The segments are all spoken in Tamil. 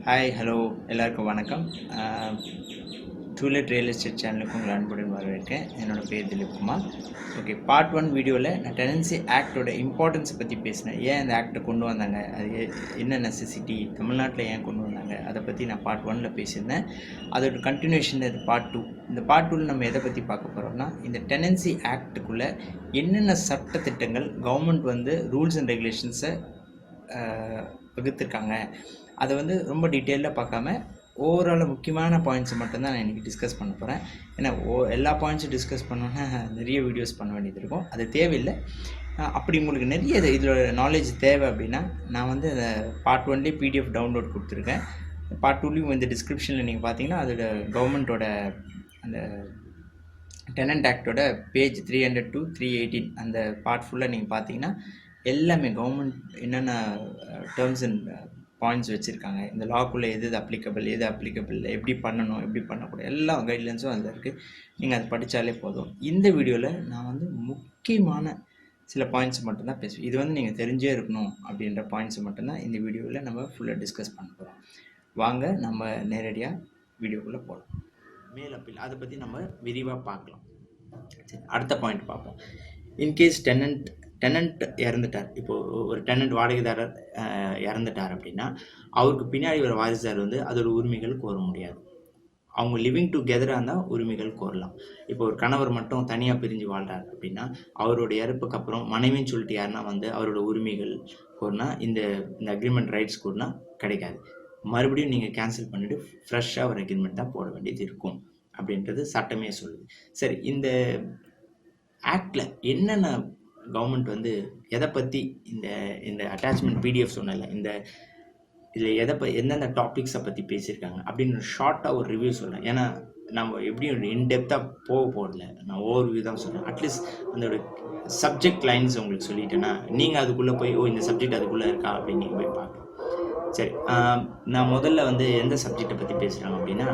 ஹாய் ஹலோ எல்லாருக்கும் வணக்கம். டூலெட் ரியல் எஸ்டேட் சேனலுக்கு உங்களை அன்புடன் வரவேற்கேன். என்னோட பேர் திலீப்குமார். ஓகே, பார்ட் 1 வீடியோவில் நான் டெனன்சி ஆக்டோட இம்பார்ட்டன்ஸை பற்றி பேசினேன். ஏன் அந்த ஆக்டை கொண்டு வந்தாங்க, அது என்ன நெசசிட்டி, தமிழ்நாட்டில் ஏன் கொண்டு வந்தாங்க, அதை பற்றி நான் பார்ட் 1ல் பேசியிருந்தேன். அதோட கண்டினியூஷன் இது பார்ட் 2. இந்த பார்ட் 2ல் நம்ம எதை பற்றி பார்க்க போகிறோம்னா, இந்த டெனன்சி ஆக்டுக்குள்ளே என்னென்ன சட்டத்திட்டங்கள் கவர்மெண்ட் ரூல்ஸ் அண்ட் ரெகுலேஷன்ஸை வகுத்திருக்காங்க, அதை ரொம்ப டீட்டெயிலாக பார்க்காம ஓவரால் முக்கியமான பாயிண்ட்ஸை மட்டும்தான் நான் இன்றைக்கி டிஸ்கஸ் பண்ண போகிறேன். ஏன்னா எல்லா பாயிண்ட்ஸும் டிஸ்கஸ் பண்ணோன்னா நிறைய வீடியோஸ் பண்ண வேண்டியது இருக்கும், அது தேவையில்லை. அப்படி உங்களுக்கு நிறைய இதோட நாலேஜ் தேவை அப்படின்னா நான் அந்த பார்ட் 1லேயே பிடிஎஃப் டவுன்லோட் கொடுத்துருக்கேன். பார்ட் 2லேயும் டிஸ்கிரிப்ஷனில் நீங்கள் பார்த்தீங்கன்னா அதோட கவர்மெண்ட்டோட அந்த டெனன்ட் ஆக்டோட பேஜ் 300 to 318 அந்த பார்ட் ஃபுல்லாக நீங்கள் பார்த்தீங்கன்னா எல்லாமே கவர்மெண்ட் என்னென்ன டேர்ம்ஸ் அண்ட் பாயிண்ட்ஸ் வச்சுருக்காங்க, இந்த லாக்குள்ளே எது அப்ளிகபிள் எப்படி பண்ணணும், எப்படி பண்ணக்கூடாது, எல்லா கைட்லைன்ஸும் அதில் இருக்குது. நீங்கள் அதை படித்தாலே போதும். இந்த வீடியோவில் நான் முக்கியமான சில பாயிண்ட்ஸ் மட்டும்தான் பேசுவேன். இது நீங்கள் தெரிஞ்சே இருக்கணும் அப்படின்ற பாயிண்ட்ஸை மட்டும்தான் இந்த வீடியோவில் நம்ம ஃபுல்லாக டிஸ்கஸ் பண்ண போகிறோம். வாங்க நம்ம நேரடியாக வீடியோக்குள்ளே போகலாம். மேல் அப்பீல் அதை பற்றி நம்ம விரிவாக பார்க்கலாம். சரி, அடுத்த பாயிண்ட் பார்ப்போம். இன்கேஸ் டெனண்ட் இறந்துட்டார், இப்போது ஒரு டெனண்ட் வாடகைதாரர் இறந்துட்டார் அப்படின்னா அவருக்கு பின்னாடி ஒரு வாரிசுதார் அதோட உரிமைகள் கோர முடியாது. அவங்க லிவிங் டுகெதராக இருந்தால் உரிமைகள் கோரலாம். இப்போ ஒரு கணவர் மட்டும் தனியாக பிரிஞ்சு வாழ்கிறார் அப்படின்னா அவரோட இறப்புக்கு அப்புறம் மனைவின்னு சொல்லிட்டு யாருன்னா அவரோட உரிமைகள் கோரினா இந்த அக்ரிமெண்ட் ரைட்ஸ் கோரினா கிடைக்காது. மறுபடியும் நீங்கள் கேன்சல் பண்ணிவிட்டு ஃப்ரெஷ்ஷாக ஒரு அக்ரிமெண்ட் தான் போட வேண்டியது இருக்கும் அப்படின்றது சட்டமே சொல்லுது. சரி, இந்த ஆக்டில் என்னென்ன கவர்மெண்ட் எதை பற்றி இந்த அட்டாச்மெண்ட் பிடிஎஃப் சொன்னல இதில் எந்தெந்த டாபிக்ஸை பற்றி பேசியிருக்காங்க அப்படின்னு ஷார்ட்டாக ஒரு ரிவ்யூ சொல்கிறேன். ஏன்னா நம்ம எப்படியும் இன்டெப்த்தாக போக போகல, நான் ஓவர்வியூ தான் சொல்கிறேன். அட்லீஸ்ட் அதோட சப்ஜெக்ட் லைன்ஸ் உங்களுக்கு சொல்லிட்டேன்னா நீங்கள் அதுக்குள்ளே போய் இந்த சப்ஜெக்ட் அதுக்குள்ளே இருக்கா அப்படின்னு நீங்கள் போய் பார்க்கலாம். சரி, நான் முதல்ல எந்த சப்ஜெக்டை பற்றி பேசுகிறாங்க அப்படின்னா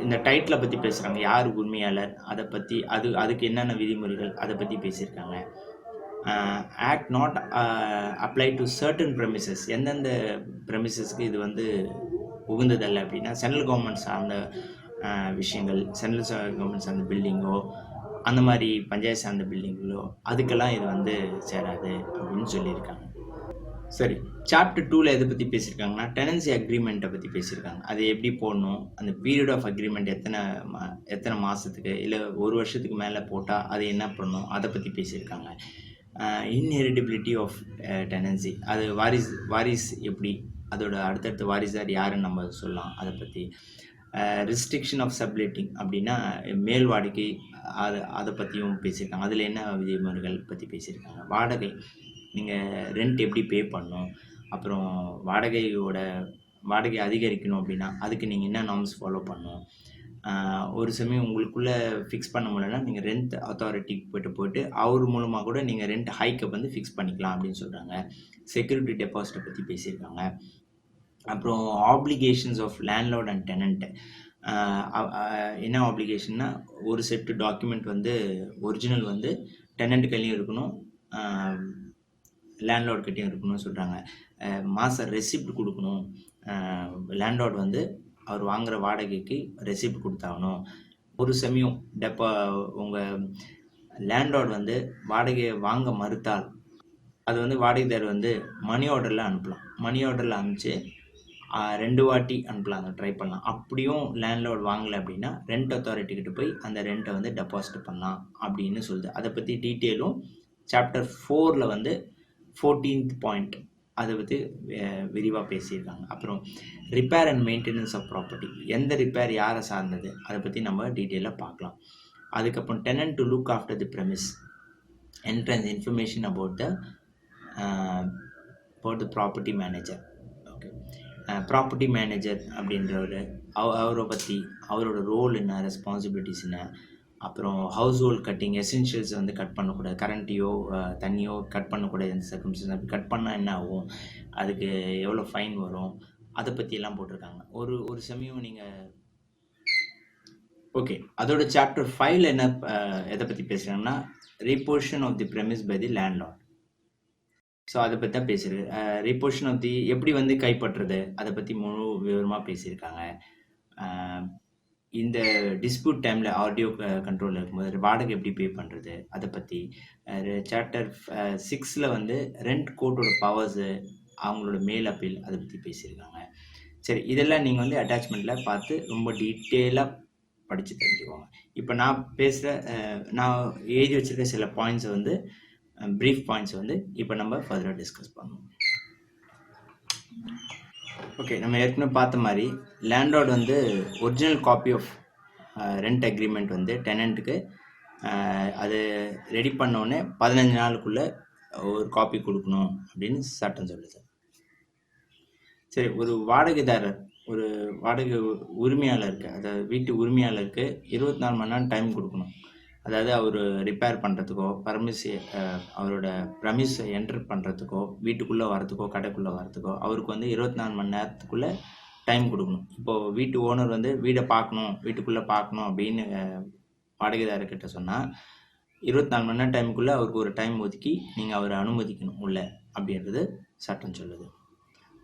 இந்த டைட்டிலை பற்றி பேசுகிறாங்க, யார் உரிமையாளர், அதை பற்றி அதுக்கு என்னென்ன விதிமுறைகள் அதை பற்றி பேசியிருக்காங்க. Act not apply to certain premises, எந்தெந்த ப்ரெமிசஸ்க்கு இது உகந்ததல்ல அப்படின்னா சென்ட்ரல் கவர்மெண்ட் சார்ந்த விஷயங்கள், சென்ட்ரல் கவர்மெண்ட் சார்ந்த பில்டிங்கோ அந்த மாதிரி பஞ்சாயத்து சார்ந்த பில்டிங்களோ அதுக்கெல்லாம் இது சேராது அப்படின்னு சொல்லியிருக்காங்க. சரி, சாப்டர் 2ல் எதை பற்றி பேசியிருக்காங்கன்னா டெனன்சி அக்ரிமெண்ட்டை பற்றி பேசியிருக்காங்க. அது எப்படி போடணும், அந்த பீரியட் ஆஃப் அக்ரிமெண்ட் எத்தனை மாதத்துக்கு இல்லை ஒரு வருஷத்துக்கு மேலே போட்டால் அது என்ன பண்ணணும் அதை பற்றி பேசியிருக்காங்க. இன்ஹெரிட்டபிலிட்டி ஆஃப் டெனன்சி, அது வாரிஸ் எப்படி, அதோட அடுத்தடுத்த வாரிசார் யாருன்னு நம்ம சொல்லலாம், அதை பற்றி. ரெஸ்ட்ரிக்ஷன் ஆஃப் சப்லெட்டிங் அப்படின்னா மேல் வாடகை, அதை பற்றியும் பேசியிருக்காங்க. அதில் என்ன விதிமுறைகள் பற்றி பேசியிருக்காங்க. வாடகை, நீங்கள் ரெண்ட் எப்படி பே பண்ணணும், அப்புறம் வாடகை அதிகரிக்கணும் அப்படின்னா அதுக்கு நீங்கள் என்ன நார்ம்ஸ் ஃபாலோ பண்ணணும். ஒரு சமயம் உங்களுக்குள்ளே ஃபிக்ஸ் பண்ண முடியலன்னா நீங்கள் ரெண்ட் அத்தாரிட்டிக்கு போயிட்டு அவர் மூலமாக கூட நீங்கள் ரெண்ட் ஹைக்கை ஃபிக்ஸ் பண்ணிக்கலாம் அப்படின்னு சொல்கிறாங்க. செக்யூரிட்டி டெபாசிட்டை பற்றி பேசியிருக்காங்க. அப்புறம் applications of landlord and tenant, என்ன ஆப்ளிகேஷன்னா ஒரு செட்டு டாக்குமெண்ட் ஒரிஜினல் டெனண்ட் கையிலையும் இருக்கணும், லேண்ட்லார்ட் கிட்டையும் இருக்கணும்னு சொல்கிறாங்க. மாதம் ரெசிப்ட் கொடுக்கணும், லேண்ட்லார்ட் அவர் வாங்குகிற வாடகைக்கு ரெசிப்ட் கொடுத்தாகணும். ஒரு சமயம் உங்கள் லேண்ட்லார்ட் வாடகையை வாங்க மறுத்தால் அது வாடகைதார் மணி ஆர்டரில் அனுப்பலாம். மணி ஆர்டரில் அனுப்பிச்சு 2 வாட்டி அனுப்பலாம், அதை ட்ரை பண்ணலாம். அப்படியும் லேண்ட்லார்ட் வாங்கலை அப்படின்னா ரெண்ட் அத்தாரிட்டிக்கிட்ட போய் அந்த ரெண்ட்டை டெபாசிட் பண்ணலாம் அப்படின்னு சொல்லுது. அதை பற்றி டீட்டெயிலும் சாப்டர் 4ல் 14th பாயிண்ட் அதை பற்றி விரிவாக பேசியிருக்காங்க. அப்புறம் repair and maintenance of property, எந்த ரிப்பேர் யாரை சார்ந்தது அதை பற்றி நம்ம டீட்டெயிலாக பார்க்கலாம். அதுக்கப்புறம் tenant to look after the premise, entrance information about the property manager. Okay, property manager அப்படின்றவர் அவரை பற்றி, அவரோட ரோல் என்ன, ரெஸ்பான்சிபிலிட்டிஸ் என்ன. அப்புறம் household cutting essentials cut பண்ணக்கூடாது, கரண்ட்டையோ தண்ணியோ கட் பண்ணக்கூடாது. இந்த சர்க்கம்ஸ்டன்ஸ் அப்படி கட் பண்ணால் என்ன ஆகும், அதுக்கு எவ்வளோ ஃபைன் வரும், அதை பற்றியெல்லாம் போட்டிருக்காங்க. ஒரு சமயம் நீங்கள் ஓகே, அதோட சாப்டர் 5ல் என்ன எதை பற்றி பேசுகிறாங்கன்னா repossession of the premises by the landlord. So அதை பற்றி தான் பேசியிருக்கு. ரீபோர்ஷன் ஆஃப் தி எப்படி வந்து கைப்பற்றுறது அதை பற்றி முழு விவரமாக பேசியிருக்காங்க. இந்த டிஸ்பியூட் டைமில் ஆடியோ கண்ட்ரோலில் இருக்கும்போது வாடகை எப்படி பே பண்ணுறது அதை பற்றி. சாப்டர் 6ல் வந்து ரெண்ட் கோர்ட்டோட பவர்ஸு, அவங்களோட மேல் அப்பீல் அதை பற்றி பேசியிருக்காங்க. சரி, இதெல்லாம் நீங்கள் வந்து அட்டாச்மெண்ட்டில் பார்த்து ரொம்ப டீட்டெயிலாக படித்து தெரிஞ்சுக்கோங்க. இப்போ நான் பேசுகிற நான் எழுதி வச்சுருக்க சில பாயிண்ட்ஸை வந்து ப்ரீஃப் பாயிண்ட்ஸ் வந்து இப்போ நம்ம ஃபர்தராக டிஸ்கஸ் பண்ணுவோம். ஓகே, நம்ம ஏற்கனவே பார்த்த மாதிரி லேண்ட்லார்ட் வந்து original copy of rent agreement வந்து டெனண்ட்டுக்கு அது ரெடி பண்ணோடனே 15 நாளுக்குள்ளே ஒரு காப்பி கொடுக்கணும் அப்படின்னு சட்டம் சொல்லுது. சரி, ஒரு வாடகைதாரர், ஒரு வாடகை உரிமையாளருக்கு, அதாவது வீட்டு உரிமையாளருக்கு 24 மணி நேரம் டைம் கொடுக்கணும். அதாவது அவர் ரிப்பேர் பண்ணுறதுக்கோ, அவரோட ப்ரமிஸை என்டர் பண்ணுறதுக்கோ, வீட்டுக்குள்ளே வரத்துக்கோ, கடைக்குள்ளே வரத்துக்கோ அவருக்கு வந்து 24 மணி நேரத்துக்குள்ளே டைம் கொடுக்கணும். இப்போது வீட்டு ஓனர் வந்து வீடை பார்க்கணும், வீட்டுக்குள்ளே பார்க்கணும் அப்படின்னு வாடகைதாரர்கிட்ட சொன்னால் 24 மணி நேரம் டைமுக்குள்ளே அவருக்கு ஒரு டைம் ஒதுக்கி நீங்கள் அவரை அனுமதிக்கணும் உள்ள அப்படின்றது சட்டம் சொல்லுது.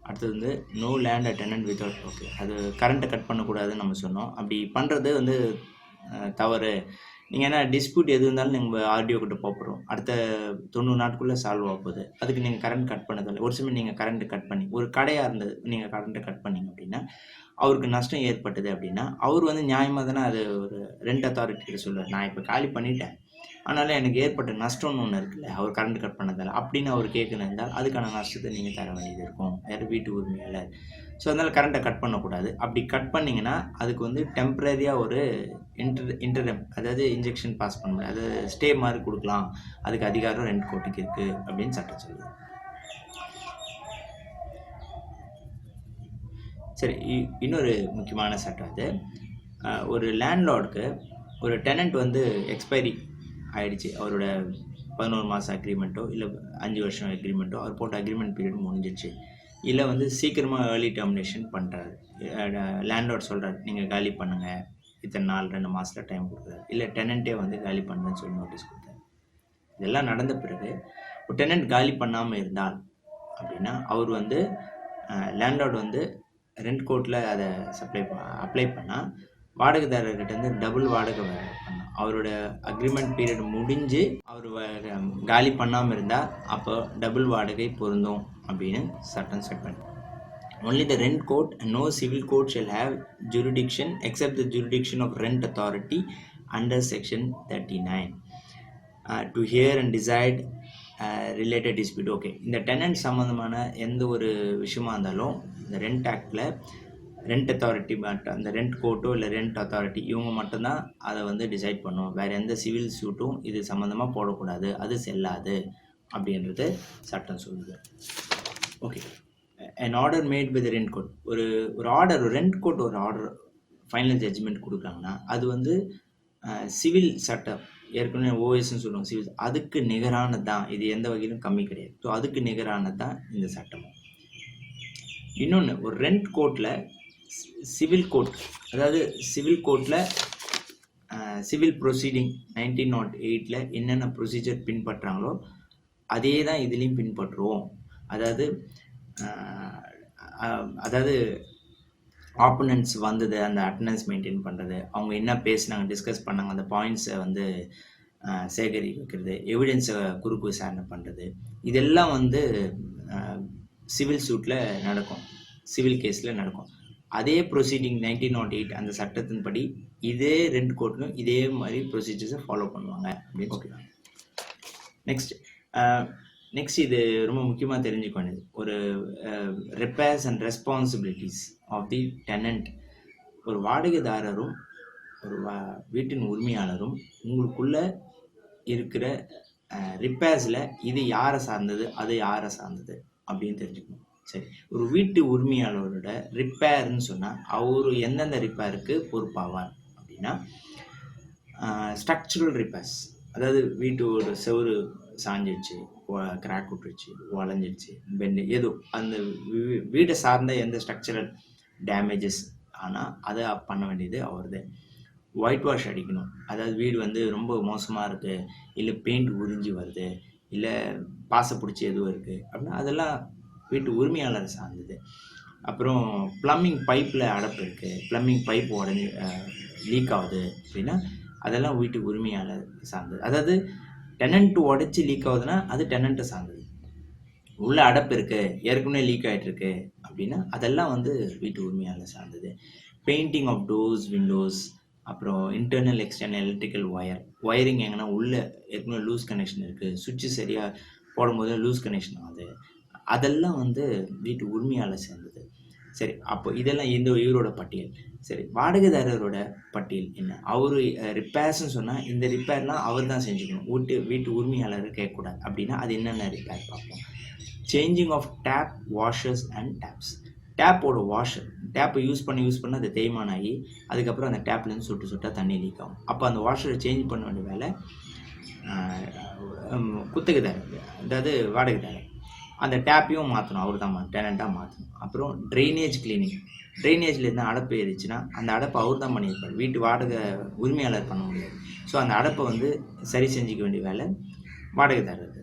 அடுத்தது வந்து no land tenant without, okay, அது கரண்ட்டை கட் பண்ணக்கூடாதுன்னு நம்ம சொன்னோம். அப்படி பண்ணுறது வந்து தவறு. நீங்கள் என்ன டிஸ்பியூட் எது இருந்தாலும் நீங்கள் ஆர்டிஓ கிட்ட போகிறோம், அடுத்த 90 நாட்குள்ளே சால்வ் ஆகுது. அதுக்கு நீங்கள் கரண்ட் கட் பண்ணதில்லை. ஒரு சமயம் நீங்கள் கரண்ட்டு கட் பண்ணி, ஒரு கடையாக இருந்தது நீங்கள் கரண்ட்டை கட் பண்ணிங்க அப்படின்னா அவருக்கு நஷ்டம் ஏற்பட்டது அப்படின்னா அவர் வந்து நியாயமாக தானே அது ஒரு ரெண்ட் அத்தாரிட்டிகிட்ட சொல்லுவார், நான் இப்போ காலி பண்ணிட்டேன் அதனால் எனக்கு ஏற்பட்ட நஷ்டம்னு ஒன்று இருக்குல்ல, அவர் கரண்ட் கட் பண்ணதால் அப்படின்னு அவர் கேட்கணும் இருந்தால் அதுக்கான நஷ்டத்தை நீங்கள் தர வேண்டியது இருக்கும், வேறு வீட்டு உரிமையாளர். ஸோ அதனால் கரண்ட்டை கட் பண்ணக்கூடாது. அப்படி கட் பண்ணிங்கன்னா அதுக்கு வந்து டெம்ப்ரரியாக ஒரு இன்டரம், அதாவது இன்ஜெக்ஷன் பாஸ் பண்ண முடியாது, அதாவது ஸ்டே மாதிரி கொடுக்கலாம், அதுக்கு அதிகாரம் ரெண்ட் கோர்ட்டுக்கு இருக்குது அப்படின்னு சட்டம் சொல்லுது. சரி, இன்னொரு முக்கியமான சட்டம் அது, ஒரு லேண்ட்லார்டுக்கு ஒரு டெனண்ட் வந்து எக்ஸ்பைரி ஆகிடுச்சு, அவரோட 11 மாதம் அக்ரிமெண்ட்டோ இல்லை 5 வருஷம் அக்ரிமெண்ட்டோ, அவர் போட்ட அக்ரிமெண்ட் பீரியட் முடிஞ்சிடுச்சு, இல்லை வந்து சீக்கிரமாக ஏர்லி டெர்மினேஷன் பண்ணுறாரு, லேண்ட்லார்ட் சொல்கிறார் நீங்கள் காலி பண்ணுங்கள், இத்தனை நாள் 2 மாதத்தில் டைம் கொடுக்குறாரு, இல்லை டெனண்ட்டே வந்து காலி பண்ணுறேன்னு சொல்லி நோட்டீஸ் கொடுத்தாரு. இதெல்லாம் நடந்த பிறகு ஒரு டெனண்ட் காலி பண்ணாமல் இருந்தால் அப்படின்னா அவர் வந்து லேண்ட்லார்ட் வந்து ரெண்ட் கோர்ட்டில் அதை அப்ளை பண்ணால் வாடகைதாரர்கிட்ட டபுள் வாடகை பண்ணலாம். அவரோட அக்ரிமெண்ட் பீரியட் முடிஞ்சு அவர் காலி பண்ணாமல் இருந்தால் அப்போ டபுள் வாடகை பொருந்தும் அப்படின்னு சட்டம் செட் பண்ணி. Only the rent court and no civil court shall have jurisdiction except the jurisdiction of rent authority under section 39 to hear and decide related dispute. Okay, இந்த டெனண்ட் சம்மந்தமான எந்த ஒரு விஷயமா இருந்தாலும் இந்த ரெண்ட் ஆக்டில் ரெண்ட் அத்தாரிட்டி மட்டும், அந்த ரெண்ட் கோர்ட்டோ இல்லை ரெண்ட் அத்தாரிட்டி இவங்க மட்டும்தான் அதை வந்து டிசைட் பண்ணும். வேறு எந்த சிவில் சூட்டும் இது சம்மந்தமாக போடக்கூடாது, அது செல்லாது அப்படின்றது சட்டம் சொல்லுது. Okay, an order made by the rent court, ஒரு ஆர்டர், ஒரு ரெண்ட் கோர்ட் ஒரு ஆர்டர் ஃபைனல் ஜட்ஜ்மெண்ட் கொடுக்குறாங்கன்னா அது வந்து சிவில் சட்டம், ஏற்கனவே ஓஎஸ்ன்னு சொல்லுவாங்க சிவில், அதுக்கு நிகரானது தான், இது எந்த வகையிலும் கம்மி கிடையாது. ஸோ அதுக்கு நிகரானது தான் இந்த சட்டமும். இன்னொன்று, ஒரு ரெண்ட் கோர்ட்டில் சிவில் கோர்ட், அதாவது சிவில் கோர்ட்டில் சிவில் ப்ரொசீடிங் 1908 என்னென்ன ப்ரொசீஜர் பின்பற்றாங்களோ அதே தான் இதுலேயும் பின்பற்றுவோம். அதாவது ஆப்போனன்ட்ஸ் வந்தது, அந்த அட்டண்டன்ஸ் மெயின்டைன் பண்ணுறது, அவங்க என்ன பேசினாங்க, டிஸ்கஸ் பண்ணாங்க, அந்த பாயிண்ட்ஸை வந்து சேகரிக்க வைக்கிறது, எவிடன்ஸை குறுக்கு விசாரணை பண்ணுறது, இதெல்லாம் வந்து சிவில் சூட்டில் நடக்கும், சிவில் கேஸில் நடக்கும். அதே ப்ரொசீடிங் 1908 அந்த சட்டத்தின்படி இதே ரெண்ட் கோர்ட்லையும் இதே மாதிரி ப்ரொசீஜர்ஸை ஃபாலோ பண்ணுவாங்க அப்படின்னு சொல்லுவாங்க. நெக்ஸ்ட் இது ரொம்ப முக்கியமாக தெரிஞ்சுக்க வேண்டியது, ஒரு repairs and responsibilities of the tenant. ஒரு வாடகைதாரரும் ஒரு வீட்டின் உரிமையாளரும் உங்களுக்குள்ளே இருக்கிற ரிப்பேர்ஸில் இது யாரை சார்ந்தது, அது யாரை சார்ந்தது அப்படின்னு தெரிஞ்சுக்கணும். சரி, ஒரு வீட்டு உரிமையாளரோட ரிப்பேர்னு சொன்னால் அவர் எந்தெந்த ரிப்பேருக்கு பொறுப்பாவார் அப்படின்னா, ஸ்ட்ரக்சரல் ரிப்பேர்ஸ், அதாவது வீட்டோட செவரு சாஞ்சிடுச்சு, கிராக் விட்டுருச்சு, வளைஞ்சிடுச்சு, பெண்டு, ஏதோ அந்த வீடை சார்ந்த எந்த ஸ்ட்ரக்சரல் டேமேஜஸ் ஆனால் அதை பண்ண வேண்டியது அவர்து. ஒயிட் வாஷ் அடிக்கணும், அதாவது வீடு வந்து ரொம்ப மோசமாக இருக்குது, இல்லை பெயிண்ட் உறிஞ்சி வருது, இல்லை பாசை பிடிச்சி எதுவும் இருக்குது அப்படின்னா அதெல்லாம் வீட்டு உரிமையாளர் சார்ந்தது. அப்புறம் ப்ளம்பிங் பைப்பில் அடைப்பு இருக்குது, ப்ளம்பிங் பைப் உடனே லீக் ஆகுது அப்படின்னா அதெல்லாம் வீட்டு உரிமையாளர் சார்ந்தது. அதாவது டெனண்ட் உடச்சி லீக் ஆகுதுன்னா அது டெனண்ட்டை சார்ந்தது. உள்ள அடைப்பு இருக்குது, ஏற்கனவே லீக் ஆகிட்டு இருக்கு அப்படின்னா அதெல்லாம் வந்து வீட்டு உரிமையாளர் சார்ந்தது. பெயிண்டிங் ஆஃப் டோர்ஸ், விண்டோஸ், அப்புறம் இன்டர்னல் எக்ஸ்டர்னல் எலக்ட்ரிக்கல் ஒயரிங் எங்கன்னா உள்ள ஏற்கனவே லூஸ் கனெக்ஷன் இருக்குது, சுவிட்சு சரியாக போடும்போது லூஸ் கனெக்ஷன் ஆகுது, அதெல்லாம் வந்து வீட்டு உரிமையாளர் சேர்ந்தது. சரி, அப்போ இதெல்லாம் இவரோட பட்டியல். சரி, வாடகைதாரரோட பட்டியல் என்ன? அவர் ரிப்பேர்ஸ்ன்னு சொன்னால் இந்த ரிப்பேர்லாம் அவர் தான் செஞ்சுக்கணும், வீட்டு உரிமையாளர் கேட்கக்கூடாது. அப்படின்னா அது என்னென்ன ரிப்பேர் பார்ப்போம். Changing of tap, washers and taps. டேப்போட வாஷர், டேப்பை யூஸ் பண்ண அது தேய்மானம் ஆகி அதுக்கப்புறம் அந்த டேப்லேருந்து சொட்டாக தண்ணி லீக் ஆகும். அப்போ அந்த வாஷரை சேஞ்ச் பண்ண வேண்டிய வேலை குத்தகைதாரர், அதாவது வாடகைதாரர். அந்த டேப்பையும் மாற்றணும், அவர் தான் டெனண்ட்டாக மாற்றணும். அப்புறம் ட்ரைனேஜ் கிளீனிங், ட்ரைனேஜில் இருந்தால் அடைப்பு ஏறிச்சுன்னா அந்த அடைப்பை அவர் தான் பண்ணியிருப்பார், வீட்டு வாடகை உரிமையாளர் பண்ண முடியாது. ஸோ அந்த அடைப்பை வந்து சரி செஞ்சுக்க வேண்டிய வேலை வாடகைதாரர்.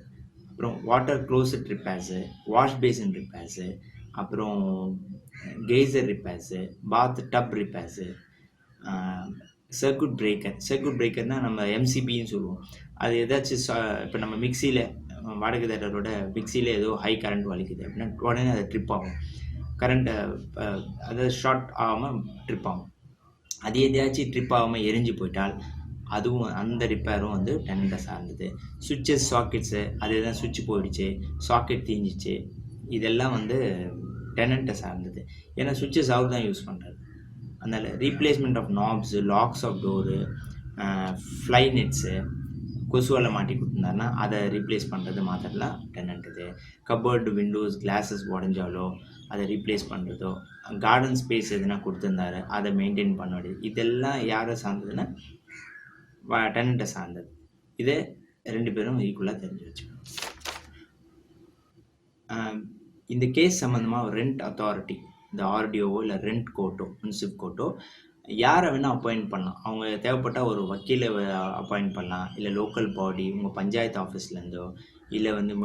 அப்புறம் வாட்டர் க்ளோசட் ரிப்பேர்ஸு, வாஷ் பேசின் ரிப்பேர்ஸு, அப்புறம் கெய்சர் ரிப்பேர்ஸு, பாத் டப் ரிப்பேர்ஸு, சர்க்யூட் பிரேக்கர்னால் நம்ம எம்சிபின்னு சொல்லுவோம். அது ஏதாச்சும் இப்போ நம்ம மிக்சியில் வாடகைதாரரோட மிக்சியில் ஏதோ ஹை கரண்ட் வலிக்குது அப்படின்னா உடனே அதை ட்ரிப் ஆகும், கரண்ட்டை அதாவது ஷார்ட் ஆகாமல் ட்ரிப் ஆகும். அது எதையாச்சும் ட்ரிப் ஆகாமல் எரிஞ்சு போயிட்டால் அதுவும் அந்த ரிப்பேரும் வந்து டெனண்ட்டை சார்ந்தது. சுவிட்சஸ், சாக்கெட்ஸு, அது எதாவது சுவிட்ச் போயிடுச்சு, சாக்கெட் தீஞ்சிச்சு, இதெல்லாம் வந்து டெனண்ட்டை சார்ந்தது. ஏன்னா சுவிட்சஸ் அவர் தான் யூஸ் பண்ணுறாரு. அதனால் replacement of knobs, locks of door, fly nets, கொசுவால் மாட்டி கொடுத்துருந்தாருன்னா அதை ரீப்ளேஸ் பண்ணுறது மாத்திரலாம் டெனண்ட்டுது. கபோர்டு, விண்டோஸ், கிளாஸஸ் உடஞ்சாலோ அதை ரீப்ளேஸ் பண்ணுறதோ, கார்டன் ஸ்பேஸ் எதுனா கொடுத்துருந்தாரு அதை மெயின்டைன் பண்ண வேண்டியது, இதெல்லாம் யாரை சார்ந்ததுன்னா டெனண்ட்டை சார்ந்தது. இதை 2 பேரும் ஈக்குவலாக தெரிஞ்சு வச்சுக்கணும். இந்த கேஸ் சம்மந்தமாக ரெண்ட் அத்தாரிட்டி, இந்த ஆர்டிஓவோ இல்லை ரெண்ட் கோர்ட்டோ, முன்சிப் கோர்ட்டோ யாரை வேணால் அப்பாயிண்ட் பண்ணலாம். அவங்க தேவைப்பட்டால் ஒரு வக்கீலை அப்பாயிண்ட் பண்ணலாம், இல்லை லோக்கல் பாடி உங்கள் பஞ்சாயத்து ஆஃபீஸ்லேருந்தோ, இல்லை வந்து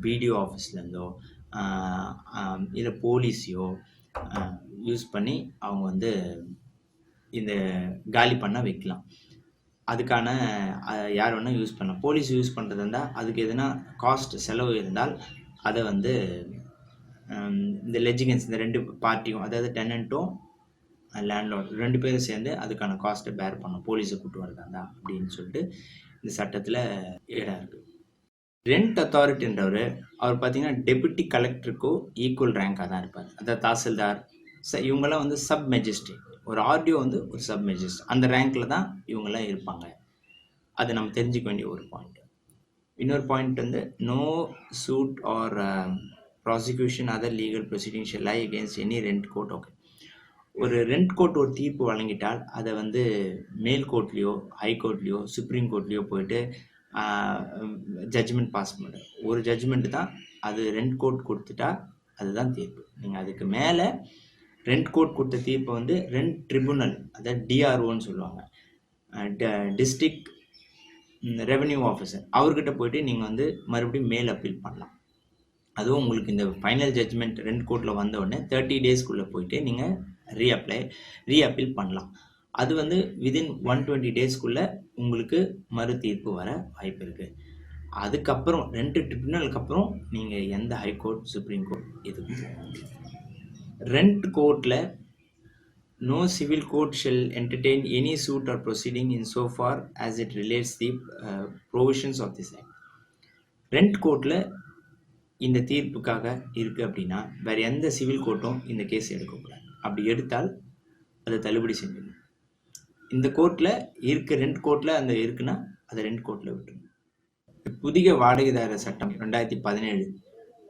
பிடிஓ ஆஃபீஸ்லேருந்தோ, இல்லை போலீஸையோ யூஸ் பண்ணி அவங்க வந்து இந்த காலி பண்ண வைக்கலாம். அதுக்கான யார் வேணால் யூஸ் பண்ணலாம். போலீஸ் யூஸ் பண்ணுறது இருந்தால் அதுக்கு எதுனா காஸ்ட் செலவு இருந்தால் அதை வந்து இந்த லெஜிகன்ஸ், இந்த 2 பார்ட்டியும், அதாவது டெனண்ட்டும் லேண்ட்லார்ட் 2 பேரும் சேர்ந்து அதுக்கான காஸ்ட்டை பேர் பண்ணணும், போலீஸை கூப்பிட்டு வரதாண்டா அப்படின்னு சொல்லிட்டு இந்த சட்டத்தில் இடம் இருக்குது. ரெண்ட் அத்தாரிட்டின்றவர் அவர் பார்த்தீங்கன்னா டெபுட்டி கலெக்டருக்கோ ஈக்குவல் ரேங்காக தான் இருப்பார். அதாவது தாசில்தார், இவங்கெல்லாம் வந்து சப் மெஜிஸ்ட்ரேட். ஒரு ஆர்டிஓ வந்து ஒரு சப் மெஜிஸ்ட்ரேட், அந்த ரேங்க்கில் தான் இவங்கெல்லாம் இருப்பாங்க. அது நம்ம தெரிஞ்சுக்க வேண்டிய ஒரு பாயிண்ட். இன்னொரு பாயிண்ட் வந்து no suit or prosecution other legal proceeding shall lie against any rent court. Okay, ஒரு ரெண்ட் கோர்ட் ஒரு தீர்ப்பு வழங்கிட்டால் அதை வந்து மேல் கோர்ட்லேயோ, ஹை கோர்ட்லேயோ, சுப்ரீம் கோர்ட்லேயோ போயிட்டு ஜட்ஜ்மெண்ட் பாஸ் பண்ண ஒரு ஜட்ஜ்மெண்ட்டு தான் அது. ரெண்ட் கோர்ட் கொடுத்துட்டா அதுதான் தீர்ப்பு. நீங்கள் அதுக்கு மேலே ரெண்ட் கோர்ட் கொடுத்த தீர்ப்பை வந்து ரெண்ட் ட்ரிபுனல், அதாவது டிஆர்ஓன்னு சொல்லுவாங்க, டிஸ்ட்ரிக்ட் ரெவென்யூ ஆஃபீஸர், அவர்கிட்ட போயிட்டு நீங்கள் வந்து மறுபடியும் மேல் அப்பீல் பண்ணலாம். அதுவும் உங்களுக்கு இந்த ஃபைனல் ஜட்ஜ்மெண்ட் ரெண்ட் கோர்ட்டில் வந்த உடனே 30 டேஸ்க்குள்ளே போயிட்டு நீங்கள் ரீஅப்பீல் பண்ணலாம். அது வந்து விதின் 120 டேஸ்க்குள்ளே உங்களுக்கு மறு தீர்ப்பு வர வாய்ப்பு இருக்குது. அதுக்கப்புறம் 2 ட்ரிபுனலுக்கு அப்புறம் நீங்கள் எந்த ஹைகோர்ட், சுப்ரீம் கோர்ட் எதுவும் ரெண்ட் கோர்ட்டில் no civil court shall entertain any suit or proceeding in so far as it relates the provisions of this act. Rent கோர்ட்டில் இந்த தீர்ப்புக்காக இருக்குது அப்படின்னா வேறு எந்த சிவில் கோர்ட்டும் இந்த கேஸ் எடுக்கக்கூடாது. அப்படி எடுத்தால் அதை தள்ளுபடி செஞ்சிடணும். இந்த கோர்ட்டில் இருக்க ரெண்ட் கோர்ட்டில் அந்த இருக்குன்னா அதை ரெண்ட் கோர்ட்டில் விட்டுருணும். புதிய வாடகைதாரர் சட்டம் 2017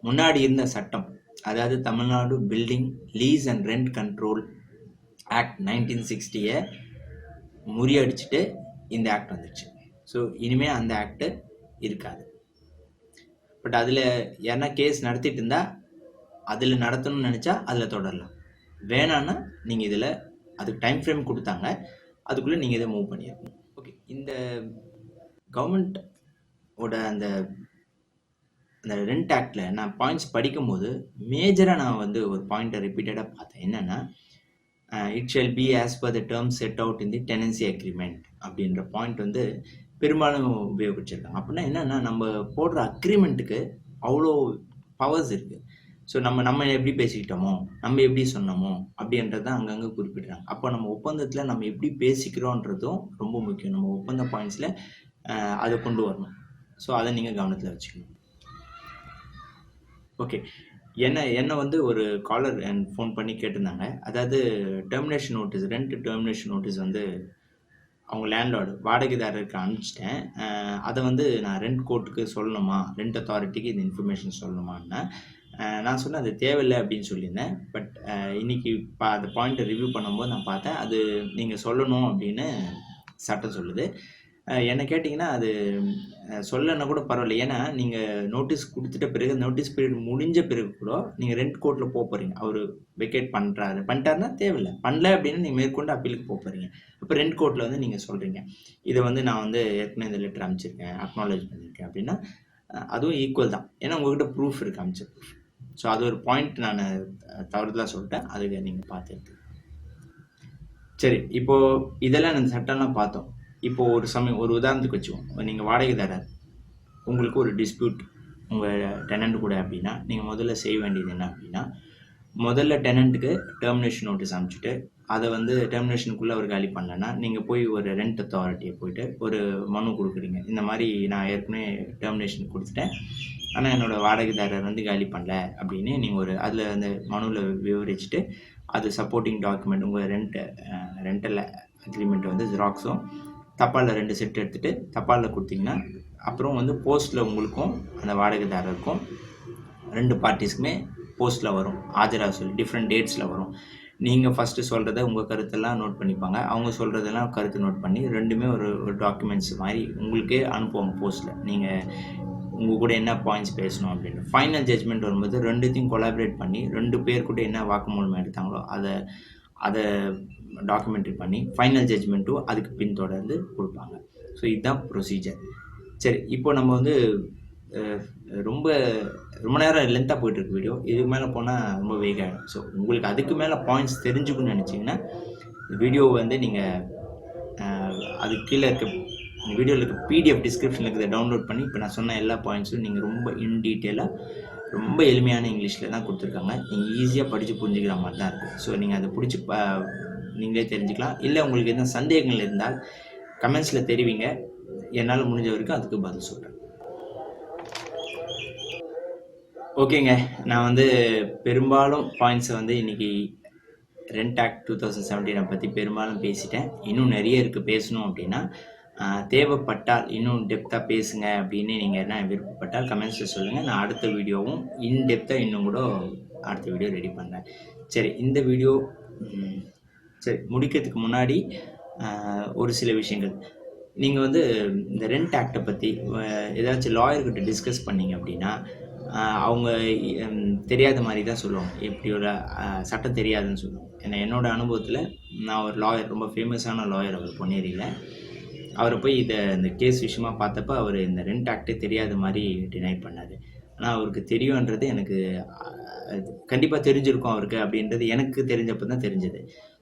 முன்னாடி இருந்த சட்டம், அதாவது Tamil Nadu building lease and rent control act 1960 முறியடிச்சுட்டு இந்த ஆக்ட் வந்துடுச்சு. ஸோ இனிமேல் அந்த ஆக்டு இருக்காது. பட் அதில் யாருன்னா கேஸ் நடத்திட்டு இருந்தால் அதில் நடத்தணும்னு நினச்சா அதில் தொடரலாம். வேணான்னா நீங்கள் இதில் அதுக்கு டைம் ஃப்ரேம் கொடுத்தாங்க, அதுக்குள்ளே நீங்கள் இதை மூவ் பண்ணியிருக்கணும். ஓகே, இந்த கவர்மெண்ட்டோட அந்த அந்த ரெண்ட் ஆக்டில் நான் பாயிண்ட்ஸ் படிக்கும்போது மேஜராக நான் வந்து ஒரு பாயிண்ட்டை ரிப்பீட்டடாக பார்த்தேன். என்னென்னா it shall be as per the term set out in the tenancy agreement அப்படின்ற பாயிண்ட் வந்து பெரும்பாலும் உபயோகிச்சிருக்காங்க. அப்படின்னா என்னென்னா நம்ம போடுற அக்ரிமெண்ட்டுக்கு அவ்வளோ பவர்ஸ் இருக்குது. ஸோ நம்ம எப்படி பேசிக்கிட்டோமோ, நம்ம எப்படி சொன்னோமோ அப்படின்றத அங்கங்கே குறிப்பிடுறாங்க. அப்போ நம்ம ஒப்பந்தத்தில் நம்ம எப்படி பேசிக்கிறோன்றதும் ரொம்ப முக்கியம். நம்ம ஒப்பந்த பாயிண்ட்ஸில் அதை கொண்டு வரணும். ஸோ அதை நீங்கள் கவனத்தில் வச்சுக்கணும். ஓகே, என்ன வந்து ஒரு காலர் ஃபோன் பண்ணி கேட்டிருந்தாங்க. அதாவது termination notice, rent termination notice வந்து அவங்க லேண்ட்லார்டு வாடகைதாரருக்கு அனுப்பிச்சிட்டேன். அதை வந்து நான் ரெண்ட் கோர்ட்டுக்கு சொல்லணுமா, ரெண்ட் அத்தாரிட்டிக்கு இந்த இன்ஃபர்மேஷன் சொல்லணுமான்னு நான் சொன்னேன். அது தேவையில்லை அப்படின்னு சொல்லியிருந்தேன். பட் இன்றைக்கி அந்த பாயிண்ட்டை ரிவ்யூ பண்ணும்போது நான் பார்த்தேன் அது நீங்கள் சொல்லணும் அப்படின்னு சட்டம் சொல்லுது. என்ன கேட்டிங்கன்னா அது சொல்லலைன்னா கூட பரவாயில்ல. ஏன்னா நீங்கள் நோட்டீஸ் கொடுத்துட்ட பிறகு நோட்டீஸ் பீரியட் முடிஞ்ச பிறகு கூட நீங்கள் ரெண்ட் கோர்ட்டில் போகிறீங்க. அவர் வெக்கேட் பண்ணிட்டாருன்னா தேவையில்லை. பண்ணல அப்படின்னா நீங்கள் மேற்கொண்டு அப்பீலுக்கு போகிறீங்க. அப்போ ரெண்ட் கோர்ட்டில் வந்து நீங்கள் சொல்கிறீங்க இதை வந்து நான் வந்து ஏற்கனவே இந்த லெட்டர் அனுப்பிச்சிருக்கேன், அக்னாலேஜ் பண்ணியிருக்கேன் அப்படின்னா அதுவும் ஈக்குவல் தான். ஏன்னா உங்கள்கிட்ட ப்ரூஃப் இருக்குது, அனுப்பிச்ச ப்ரூஃப். ஸோ அது ஒரு பாயிண்ட் நான் தவறுதலாக சொல்லிட்டேன். அதுக்கு நீங்கள் பார்த்துட்டு சரி. இப்போது இதெல்லாம் அந்த சட்டம்லாம் பார்த்தோம். இப்போது ஒரு உதாரணத்துக்கு வச்சுக்கோங்க. நீங்கள் வாடகைதாரர், உங்களுக்கு ஒரு டிஸ்பியூட் உங்கள் டெனண்ட் கூட அப்படின்னா நீங்கள் முதல்ல செய்ய வேண்டியது என்ன அப்படின்னா, முதல்ல டெனண்ட்டுக்கு டெர்மினேஷன் நோட்டீஸ் அனுப்பிச்சிட்டு அதை வந்து டெர்மினேஷனுக்குள்ளே அவர் காலி பண்ணலன்னா நீங்கள் போய் ஒரு ரெண்ட் அத்தாரிட்டியை போய்ட்டு ஒரு மனு கொடுக்குறீங்க. இந்த மாதிரி நான் ஏற்கனவே டெர்மினேஷன் கொடுத்துட்டேன், ஆனால் என்னோடய வாடகைதாரர் வந்து காலி பண்ணல அப்படின்னு நீங்கள் ஒரு அதில் அந்த மனுவில் விவரிச்சுட்டு அது சப்போர்ட்டிங் டாக்குமெண்ட் உங்கள் ரெண்டல் அக்ரிமெண்ட் வந்து ஜெராக்ஸும் தபாலில் 2 செட் எடுத்துகிட்டு தபாலில் கொடுத்தீங்கன்னா அப்புறம் வந்து போஸ்ட்டில் உங்களுக்கும் அந்த வாடகைதாரருக்கும் 2 பார்ட்டிஸ்க்குமே போஸ்ட்டில் வரும், ஆஜராக சொல்லி டிஃப்ரெண்ட் டேட்ஸில் வரும். நீங்கள் ஃபஸ்ட்டு சொல்கிறத உங்கள் கருத்தெல்லாம் நோட் பண்ணிப்பாங்க, அவங்க சொல்கிறதெல்லாம் கருத்து நோட் பண்ணி ரெண்டுமே ஒரு டாக்குமெண்ட்ஸ் மாதிரி உங்களுக்கே அனுப்புவாங்க போஸ்ட்டில். நீங்கள் உங்கள் கூட என்ன பாயிண்ட்ஸ் பேசணும் அப்படின்னு. ஃபைனல் ஜட்ஜ்மெண்ட் வரும்போது ரெண்டுத்தையும் கொலாபரேட் பண்ணி 2 பேர் கூட என்ன வாக்குமூலம் எடுத்தாங்களோ அதை டாக்குமெண்ட்ரி பண்ணி ஃபைனல் ஜட்ஜ்மெண்ட்டும் அதுக்கு பின்தொடர்ந்து கொடுப்பாங்க. ஸோ இதுதான் ப்ரொசீஜர். சரி, இப்போ நம்ம வந்து ரொம்ப நேரம் லென்த்தாக போய்ட்டுருக்கு வீடியோ. இதுக்கு மேலே போனால் ரொம்ப வேக ஆகிடும். ஸோ உங்களுக்கு அதுக்கு மேலே பாயிண்ட்ஸ் தெரிஞ்சுக்கணும்னு நினச்சிங்கன்னா வீடியோ வந்து நீங்கள் அதுக்கு கீழே இருக்க வீடியோவில் இருக்க பிடிஎஃப் டிஸ்கிரிப்ஷனில் இருக்கிறத டவுன்லோட் பண்ணி இப்போ நான் சொன்ன எல்லா பாயிண்ட்ஸும் நீங்கள் ரொம்ப டீட்டெயிலாக ரொம்ப எளிமையான இங்கிலீஷில் தான் கொடுத்துருக்காங்க. நீங்கள் ஈஸியாக படித்து புரிஞ்சுக்கிற மாதிரி தான் இருக்குது. ஸோ நீங்கள் அதை பிடிச்சி நீங்களே தெரிஞ்சுக்கலாம். இல்லை உங்களுக்கு எதுவும் சந்தேகங்கள் இருந்தால் கமெண்ட்ஸில் தெரிவிங்க, என்னால் முடிஞ்ச வரைக்கும் அதுக்கு பதில் சொல்கிறேன். ஓகேங்க, நான் வந்து பெரும்பாலும் பாயிண்ட்ஸை வந்து இன்றைக்கி ரெண்ட் ஆக்ட் 2017 பற்றி பெரும்பாலும் பேசிட்டேன். இன்னும் நிறைய இருக்குது பேசணும் அப்படின்னா. தேவைப்பட்டால் இன்னும் டெப்த்தாக பேசுங்க அப்படின்னு நீங்கள் என்ன விருப்பப்பட்டால் கமெண்ட்ஸில் சொல்லுங்கள். நான் அடுத்த வீடியோவும் இன்டெப்த்தாக இன்னும் கூட அடுத்த வீடியோ ரெடி பண்ணுறேன். சரி, இந்த வீடியோ சரி முடிக்கிறதுக்கு முன்னாடி ஒரு சில விஷயங்கள். நீங்கள் வந்து இந்த ரெண்ட் ஆக்டை பற்றி ஏதாச்சும் லாயர்கிட்ட டிஸ்கஸ் பண்ணிங்க அப்படின்னா அவங்க தெரியாத மாதிரி தான் சொல்லுவாங்க. எப்படி ஒரு சட்டம் தெரியாதுன்னு சொல்லுவாங்க. ஏன்னா என்னோடய அனுபவத்தில் நான் ஒரு லாயர், ரொம்ப ஃபேமஸான லாயர் அவர் பொன்னேரியில், அவரை போய் இந்த கேஸ் விஷயமாக பார்த்தப்ப அவர் இந்த ரெண்ட் ஆக்டே தெரியாத மாதிரி டினை பண்ணார். ஆனால் அவருக்கு தெரியுன்றது எனக்கு கண்டிப்பாக தெரிஞ்சிருக்கும் அவருக்கு அப்படின்றது எனக்கு தெரிஞ்சப்போ தான் தெரிஞ்சது.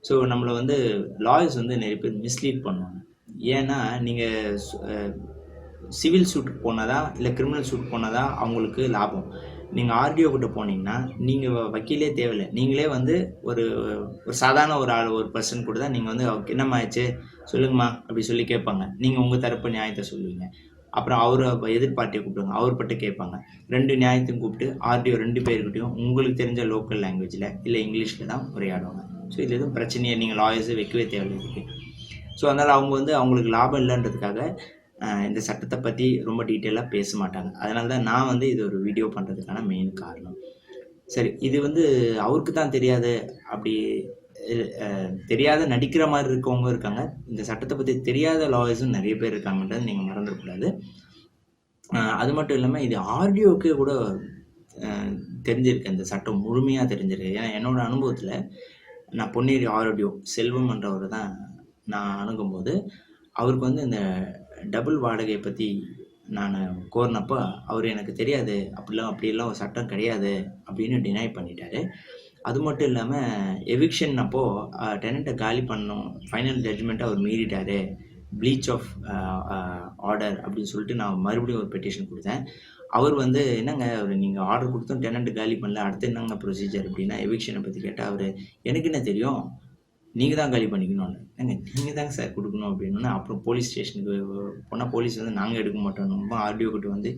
ஸோ நம்மளை வந்து லாயர்ஸ் வந்து நிறைய பேர் மிஸ்லீட் பண்ணுவாங்க. ஏன்னா நீங்கள் சிவில் சூட்டுக்கு போனதா இல்லை கிரிமினல் சூட் போனதா அவங்களுக்கு லாபம். நீங்கள் ஆர்டிஓ கிட்ட போனீங்கன்னா நீங்கள் வக்கீலே தேவையில்லை. நீங்களே வந்து ஒரு சாதாரண ஒரு பர்சன் கூட தான் நீங்கள் வந்து என்னம்மா ஆச்சு சொல்லுங்கம்மா அப்படி சொல்லி கேட்பாங்க. நீங்கள் உங்கள் தரப்பு நியாயத்தை சொல்லுவீங்க. அப்புறம் அவர் எதிர்பார்ட்டியை கூப்பிடுவாங்க, அவர்கிட்ட கேட்பாங்க. 2 நியாயத்தையும் கூப்பிட்டு ஆர்டிஓ 2 பேர்கிட்டையும் உங்களுக்கு தெரிஞ்ச லோக்கல் லாங்குவேஜில் இல்லை இங்கிலீஷில் தான் உரையாடுவாங்க. ஸோ இது எதுவும் பிரச்சனையை நீங்கள் லாயர்ஸை வைக்கவே தேவையில்லை. ஸோ அதனால் அவங்க வந்து அவங்களுக்கு லாபம் இல்லைன்றதுக்காக இந்த சட்டத்தை பற்றி ரொம்ப டீட்டெயிலாக பேச மாட்டாங்க. அதனால தான் நான் வந்து இது ஒரு வீடியோ பண்ணுறதுக்கான மெயின் காரணம். சரி, இது வந்து அவருக்கு தான் தெரியாது, அப்படி தெரியாத நடிக்கிற மாதிரி இருக்கவங்க இருக்காங்க. இந்த சட்டத்தை பற்றி தெரியாத லாயர்ஸும் நிறைய பேர் இருக்காங்கன்றது நீங்கள் மறந்துடக்கூடாது. அது மட்டும் இல்லாமல் இது ஆர்டிஓக்கே கூட தெரிஞ்சிருக்கு, இந்த சட்டம் முழுமையாக தெரிஞ்சிருக்கு. ஏன்னா என்னோடய அனுபவத்தில் நான் பொன்னேரி ஆர்டிஓ செல்வம்ன்றவர் தான் நான் அணுகும்போது அவருக்கு வந்து இந்த டபுள் வாடகையை பற்றி நான் கோரினப்போ அவர் எனக்கு தெரியாது, அப்படியெல்லாம் ஒரு சட்டம் கிடையாது அப்படின்னு டினை பண்ணிட்டாரு. அது மட்டும் இல்லாமல் எவிக்ஷன் அப்போது டெனண்ட்டை காலி பண்ணணும், ஃபைனல் ஜட்ஜ்மெண்ட்டை அவர் மீறிட்டாரு, ப்ளீச் ஆஃப் ஆர்டர் அப்படின்னு சொல்லிட்டு நான் மறுபடியும் ஒரு பெட்டிஷன் கொடுத்தேன். அவர் வந்து என்னங்க நீங்கள் ஆர்டர் கொடுத்தும் டெனண்ட் காலி பண்ணல, அடுத்து என்னங்க ப்ரொசீஜர் அப்படின்னா எவிக்ஷனை பற்றி கேட்டால் அவர் எனக்கு என்ன தெரியும், நீங்கள் தான் காலி பண்ணிக்கணும்னு. ஏங்க நீங்கள் தாங்க சார் கொடுக்கணும் அப்படின்னா, அப்புறம் போலீஸ் ஸ்டேஷனுக்கு போனால் போலீஸ் வந்து நாங்கள் எடுக்க மாட்டோம், ரொம்ப ஆர்டிஓ கிட்ட வந்து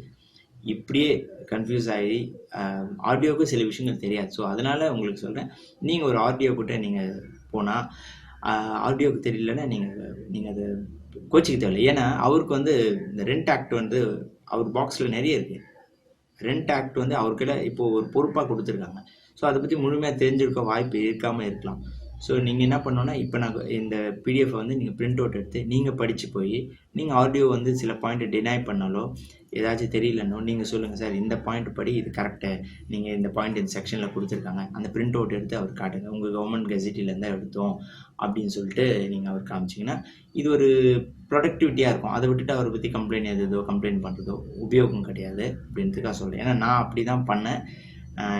இப்படியே கன்ஃபியூஸ் ஆகி ஆர்டிஓவுக்கு சில விஷயங்கள் தெரியாது. ஸோ அதனால் உங்களுக்கு சொல்கிறேன், நீங்கள் ஒரு ஆர்டிஓ கிட்ட நீங்கள் போனால் ஆர்டிஓவுக்கு தெரியலன்னா நீங்கள் அதை கோச்சிக்க தேவையில்லை. ஏன்னா அவருக்கு வந்து இந்த ரெண்ட் ஆக்ட் வந்து அவர் பாக்ஸில் நிறைய இருக்குது. ரெண்ட் ஆக்ட் வந்து அவருக்கிட்ட இப்போது ஒரு பொறுப்பாக கொடுத்துருக்காங்க. ஸோ அதை பற்றி முழுமையாக தெரிஞ்சிருக்க வாய்ப்பு இருக்காமல் இருக்கலாம். ஸோ நீங்கள் என்ன பண்ணணுன்னா, இப்போ நான் இந்த பிடிஎஃப் வந்து நீங்கள் பிரிண்ட் அவுட் எடுத்து நீங்கள் படித்து போய் நீங்கள் ஆடியோ வந்து சில பாயிண்ட்டை டினை பண்ணாலோ ஏதாச்சும் தெரியலன்னோ நீங்கள் சொல்லுங்கள், சார் இந்த பாயிண்ட் படி இது கரெக்டு, நீங்கள் இந்த பாயிண்ட் இந்த செக்ஷனில் கொடுத்துருக்காங்க, அந்த பிரிண்ட் அவுட் எடுத்து அவர் காட்டுங்க, உங்கள் கவர்மெண்ட் கெசட்டிலேருந்து எடுத்தோம் அப்படின்னு சொல்லிட்டு நீங்கள் அவர் காமிச்சிங்கன்னா இது ஒரு ப்ரொடக்டிவிட்டியாக இருக்கும். அதை விட்டுட்டு அவரை பற்றி கம்ப்ளைண்ட் பண்ணுறதோ உபயோகம் கிடையாது அப்படின்றதுக்காக சொல்கிறேன். ஏன்னா நான் அப்படி தான் பண்ணேன்.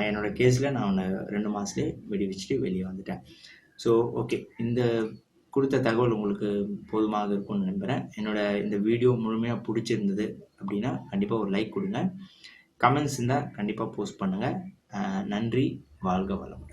என்னோடய கேஸில் நான் அவனை 2 மாதத்துலேயே விடுவிச்சுட்டு வெளியே வந்துட்டேன். ஸோ ஓகே, இந்த கொடுத்த தகவல் உங்களுக்கு போதுமாக இருக்கும்னு நம்புகிறேன். இந்த வீடியோ முழுமையாக பிடிச்சிருந்தது அப்படின்னா கண்டிப்பாக ஒரு லைக் கொடுங்க. கமெண்ட்ஸ் இருந்தால் கண்டிப்பாக போஸ்ட் பண்ணுங்கள். நன்றி. வாழ்க வளமுடன்.